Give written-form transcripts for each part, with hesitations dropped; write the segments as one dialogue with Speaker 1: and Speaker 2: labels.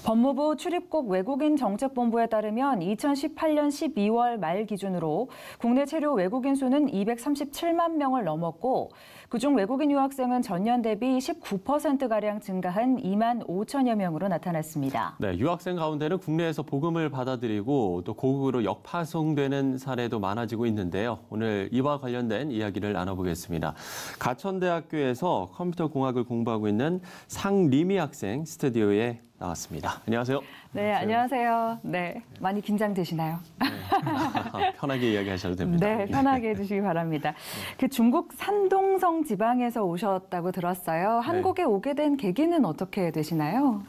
Speaker 1: 법무부 출입국 외국인 정책본부에 따르면 2018년 12월 말 기준으로 국내 체류 외국인 수는 237만 명을 넘었고 그중 외국인 유학생은 전년 대비 19%가량 증가한 2만 5천여 명으로 나타났습니다.
Speaker 2: 네, 유학생 가운데는 국내에서 복음을 받아들이고 또 고국으로 역파송되는 사례도 많아지고 있는데요. 오늘 이와 관련된 이야기를 나눠보겠습니다. 가천대학교에서 컴퓨터공학을 공부하고 있는 상리미 학생 스튜디오에 나왔습니다. 안녕하세요.
Speaker 1: 네, 안녕하세요. 네, 많이 긴장되시나요?
Speaker 2: 네. 편하게 이야기하셔도 됩니다.
Speaker 1: 네, 편하게 해주시기 바랍니다. 그 중국 산동성 지방에서 오셨다고 들었어요. 한국에 오게 된 계기는 어떻게 되시나요?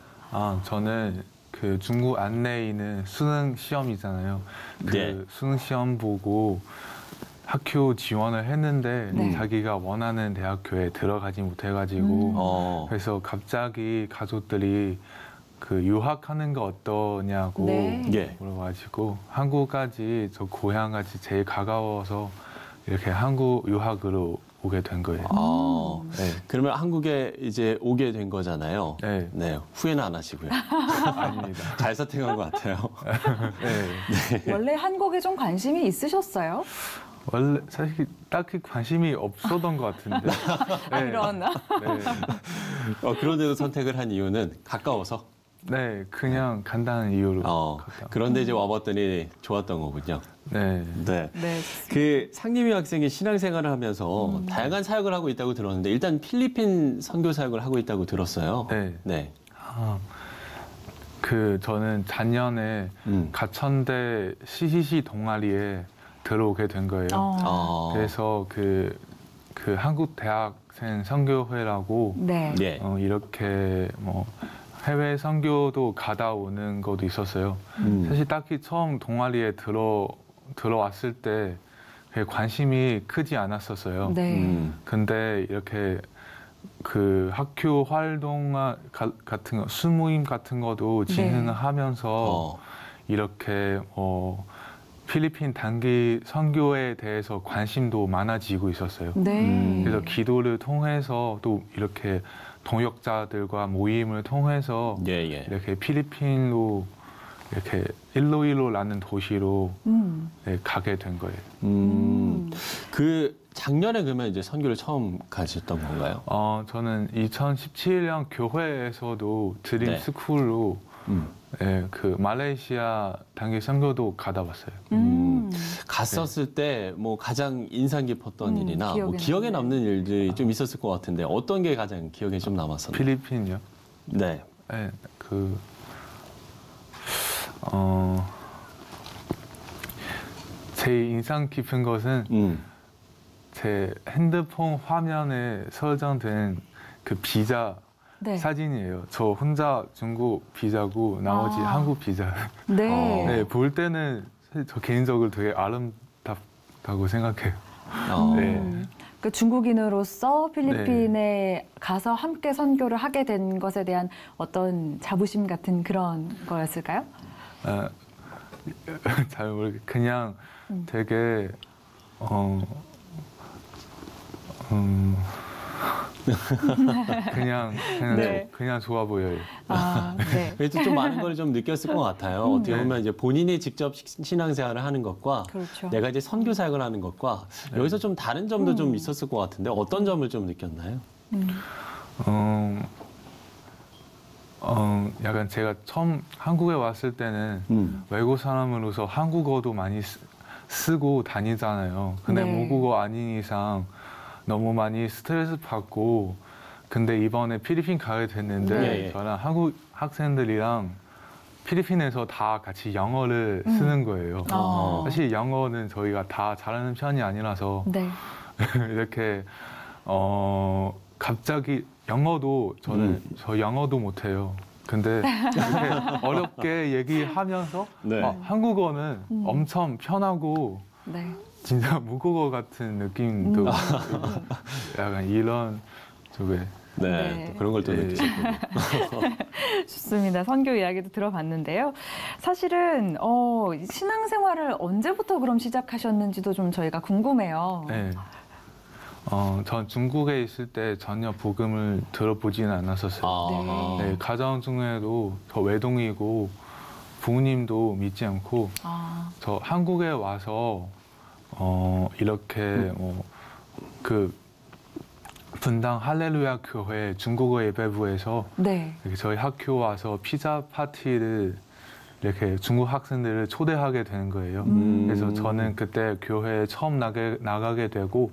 Speaker 3: 저는 그 중국 안내에 있는 수능 시험이잖아요. 그 수능 시험 보고 학교 지원을 했는데 자기가 원하는 대학교에 들어가지 못해가지고 그래서 갑자기 가족들이 그 유학하는 거 어떠냐고 물어가지고 한국까지 저 고향까지 제일 가까워서 이렇게 한국 유학으로 오게 된 거예요.
Speaker 2: 그러면 한국에 이제 오게 된 거잖아요. 네, 후회는 안 하시고요.
Speaker 3: 아닙니다.
Speaker 2: 잘 선택한 것 같아요.
Speaker 3: 네.
Speaker 1: 원래 한국에 좀 관심이 있으셨어요?
Speaker 3: 원래 사실 딱히 관심이 없었던 것 같은데.
Speaker 1: 그러나?
Speaker 2: 그런데도 선택을 한 이유는 가까워서?
Speaker 3: 네, 그냥 간단한 이유로.
Speaker 2: 그런데 이제 와봤더니 좋았던 거군요.
Speaker 3: 네.
Speaker 2: 그 상림이 학생이 신앙생활을 하면서 다양한 사역을 하고 있다고 들었는데 일단 필리핀 선교 사역을 하고 있다고 들었어요. 네.
Speaker 3: 그 저는 작년에 가천대 CCC 동아리에 들어오게 된 거예요. 그래서 그 한국 대학생 선교회라고 이렇게 뭐 해외 선교도 가다 오는 것도 있었어요. 사실 딱히 처음 동아리에 들어왔을 때 관심이 크지 않았었어요. 근데 이렇게 그 학교 활동 같은 거, 수모임 같은 것도 진행하면서 이렇게 필리핀 단기 선교에 대해서 관심도 많아지고 있었어요. 그래서 기도를 통해서 또 이렇게 동역자들과 모임을 통해서 이렇게 필리핀로 이렇게 일로일로라는 도시로 가게 된 거예요.
Speaker 2: 그 작년에 그러면 이제 선교를 처음 가셨던 건가요?
Speaker 3: 저는 2017년 교회에서도 드림 스쿨로 그 말레이시아 단기 선교도 가다 왔어요.
Speaker 2: 갔었을 때 뭐 가장 인상 깊었던 일이나 뭐 기억에 남는 일들이 좀 있었을 것 같은데 어떤 게 가장 기억에 좀 남았었나요?
Speaker 3: 필리핀이요?
Speaker 2: 네.
Speaker 3: 제 인상 깊은 것은 제 핸드폰 화면에 설정된 그 비자 사진이에요. 저 혼자 중국 비자고 나머지 한국 비자. 볼 때는 저 개인적으로 되게 아름답다고 생각해요.
Speaker 1: 그 중국인으로서 필리핀에 가서 함께 선교를 하게 된 것에 대한 어떤 자부심 같은 그런 거였을까요?
Speaker 3: 잘 모르겠어요. 그냥 되게 그냥 좋아 보여요.
Speaker 2: 그래도 좀 많은 걸 좀 느꼈을 것 같아요. 어떻게 보면 이제 본인이 직접 신앙생활을 하는 것과 내가 이제 선교 사역을 하는 것과 여기서 좀 다른 점도 좀 있었을 것 같은데 어떤 점을 좀 느꼈나요?
Speaker 3: 약간 제가 처음 한국에 왔을 때는 외국 사람으로서 한국어도 많이 쓰고 다니잖아요. 근데 모국어 아닌 이상 너무 많이 스트레스 받고 근데 이번에 필리핀 가게 됐는데 저랑 한국 학생들이랑 필리핀에서 다 같이 영어를 쓰는 거예요. 사실 영어는 저희가 다 잘하는 편이 아니라서 이렇게 갑자기 영어도 저 영어도 못해요. 근데 이렇게 어렵게 얘기하면서 한국어는 엄청 편하고 진짜 무국어 같은 느낌도 약간 이런 쪽에
Speaker 2: 또 그런 걸 또 느끼셨군요.
Speaker 1: 좋습니다. 선교 이야기도 들어봤는데요. 사실은 신앙생활을 언제부터 그럼 시작하셨는지도 좀 저희가 궁금해요.
Speaker 3: 전 중국에 있을 때 전혀 복음을 들어보지는 않았었어요.
Speaker 2: 아.
Speaker 3: 네, 가정 중에도 저 외동이고 부모님도 믿지 않고
Speaker 1: 아,
Speaker 3: 저 한국에 와서 이렇게 그 분당 할렐루야 교회 중국어 예배부에서
Speaker 1: 네.
Speaker 3: 이렇게 저희 학교 와서 피자 파티를 이렇게 중국 학생들을 초대하게 되는 거예요. 그래서 저는 그때 교회에 처음 나가게 되고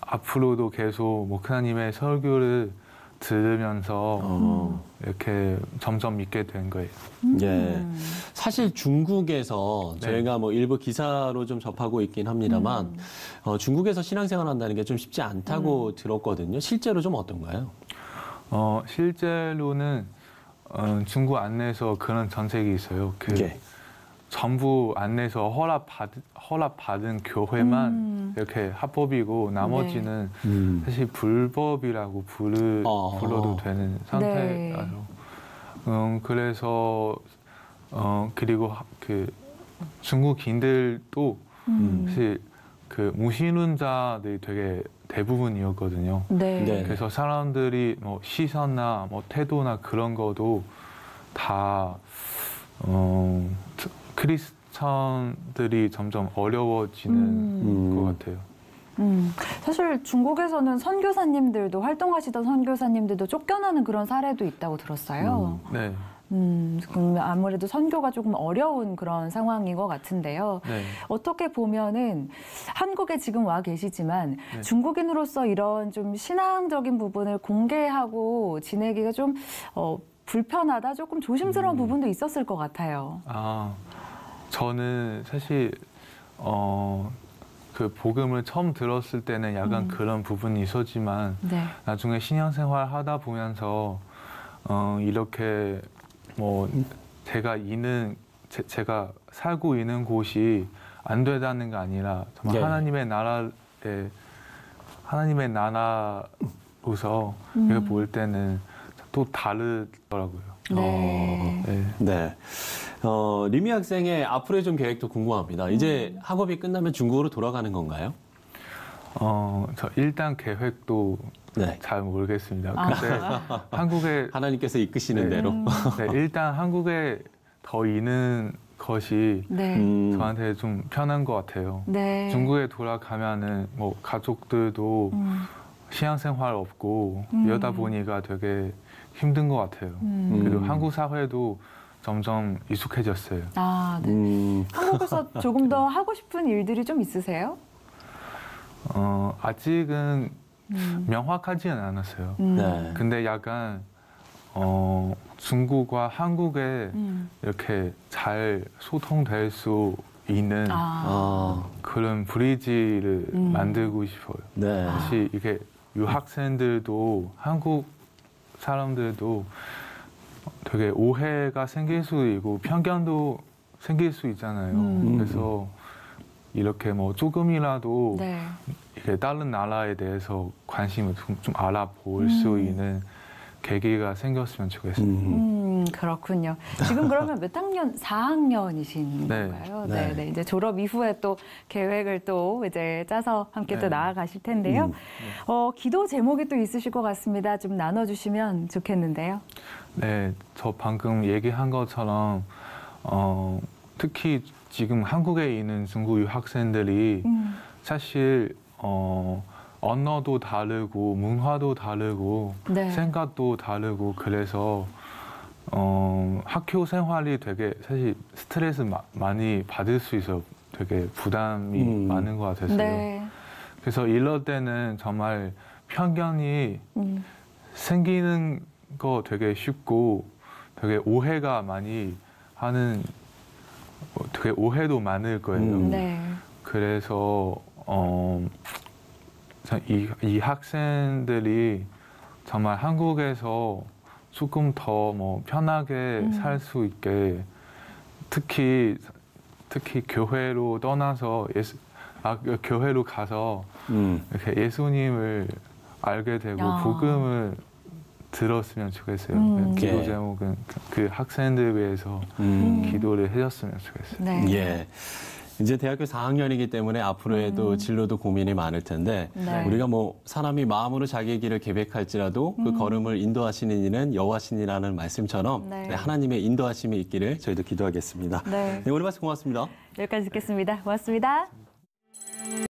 Speaker 3: 앞으로도 계속 목사님의 설교를 들으면서 이렇게 점점 믿게 된 거예요.
Speaker 2: 예. 사실 중국에서
Speaker 3: 네.
Speaker 2: 저희가 뭐 일부 기사로 좀 접하고 있긴 합니다만 중국에서 신앙생활 한다는 게 좀 쉽지 않다고 들었거든요. 실제로 좀 어떤가요?
Speaker 3: 실제로는 중국 안내에서 그런 정책이 있어요.
Speaker 2: 예.
Speaker 3: 전부 안내에서 허락받은 교회만 이렇게 합법이고 나머지는 사실 불법이라고 불러도 되는 상태라서 그래서 그리고 그 중국인들도 사실 그 무신론자들이 되게 대부분이었거든요.
Speaker 1: 네.
Speaker 2: 네.
Speaker 3: 그래서 사람들이 뭐 시선이나 뭐 태도나 그런 것도 다 크리스천들이 점점 어려워지는 것 같아요.
Speaker 1: 사실 중국에서는 선교사님들도 활동하시던 선교사님들도 쫓겨나는 그런 사례도 있다고 들었어요.
Speaker 3: 네.
Speaker 1: 그럼 아무래도 선교가 조금 어려운 그런 상황인 것 같은데요.
Speaker 3: 네.
Speaker 1: 어떻게 보면은 한국에 지금 와 계시지만
Speaker 3: 네.
Speaker 1: 중국인으로서 이런 좀 신앙적인 부분을 공개하고 지내기가 좀 불편하다, 조금 조심스러운 부분도 있었을 것 같아요.
Speaker 3: 저는 사실 그 복음을 처음 들었을 때는 약간 그런 부분이 있었지만
Speaker 1: 네.
Speaker 3: 나중에 신앙생활 하다 보면서 이렇게 뭐 제가 살고 있는 곳이 안 되다는 게 아니라 정말
Speaker 2: 네.
Speaker 3: 하나님의 나라로서 이렇게 볼 때는 또 다르더라고요.
Speaker 1: 네.
Speaker 3: 네.
Speaker 2: 네. 리미 학생의 앞으로의 좀 계획도 궁금합니다. 이제 학업이 끝나면 중국으로 돌아가는 건가요?
Speaker 3: 저 일단 계획도
Speaker 2: 네.
Speaker 3: 잘 모르겠습니다. 근데 한국에
Speaker 2: 하나님께서 이끄시는
Speaker 3: 네.
Speaker 2: 대로.
Speaker 3: 네, 일단 한국에 더 있는 것이
Speaker 1: 네.
Speaker 3: 저한테 좀 편한 것 같아요.
Speaker 1: 네.
Speaker 3: 중국에 돌아가면은 뭐 가족들도 신앙생활 없고 이러다 보니까 되게 힘든 것 같아요. 그리고 한국 사회도 점점 익숙해졌어요.
Speaker 1: 아, 네. 한국에서 조금 더 하고 싶은 일들이 좀 있으세요?
Speaker 3: 아직은 명확하지는 않았어요.
Speaker 2: 네.
Speaker 3: 근데 약간 중국과 한국에 이렇게 잘 소통될 수 있는 그런 브리지를 만들고 싶어요.
Speaker 2: 네.
Speaker 3: 사실 이게 유학생들도 한국 사람들도 되게 오해가 생길 수 있고 편견도 생길 수 있잖아요. 그래서 이렇게 뭐 조금이라도
Speaker 1: 네.
Speaker 3: 이렇게 다른 나라에 대해서 관심을 좀 알아볼 수 있는 계기가 생겼으면 좋겠어요.
Speaker 1: 그렇군요. 지금 그러면 몇 학년? 4학년이신
Speaker 3: 네.
Speaker 1: 건가요?
Speaker 2: 네.
Speaker 1: 네. 네. 이제 졸업 이후에 또 계획을 또 이제 짜서 함께 또
Speaker 3: 네.
Speaker 1: 나아가실 텐데요. 기도 제목이 또 있으실 것 같습니다. 좀 나눠주시면 좋겠는데요.
Speaker 3: 네, 저 방금 얘기한 것처럼 특히 지금 한국에 있는 중국 유학생들이 사실 언어도 다르고 문화도 다르고
Speaker 1: 네.
Speaker 3: 생각도 다르고 그래서 학교 생활이 되게 사실 스트레스 많이 받을 수 있어 되게 부담이 많은 것 같았어요.
Speaker 1: 네.
Speaker 3: 그래서 이럴 때는 정말 편견이 생기는 거 되게 쉽고 되게 오해가 많이 하는 되게 오해도 많을 거예요.
Speaker 1: 네.
Speaker 3: 그래서 이 학생들이 정말 한국에서 조금 더 뭐 편하게 살 수 있게 특히 교회로 떠나서 교회로 가서 이렇게 예수님을 알게 되고 복음을 들었으면 좋겠어요. 기도 제목은 그 학생들 위해서 기도를 해줬으면 좋겠어요.
Speaker 1: 네.
Speaker 2: 예. 이제 대학교 4학년이기 때문에 앞으로에도 진로도 고민이 많을 텐데
Speaker 1: 네.
Speaker 2: 우리가 뭐 사람이 마음으로 자기의 길을 계획할지라도 그 걸음을 인도하시는 이는 여호와시니라는 말씀처럼
Speaker 1: 네.
Speaker 2: 네, 하나님의 인도하심이 있기를 저희도 기도하겠습니다.
Speaker 1: 네.
Speaker 2: 네, 오늘 말씀 고맙습니다.
Speaker 1: 여기까지 듣겠습니다. 고맙습니다.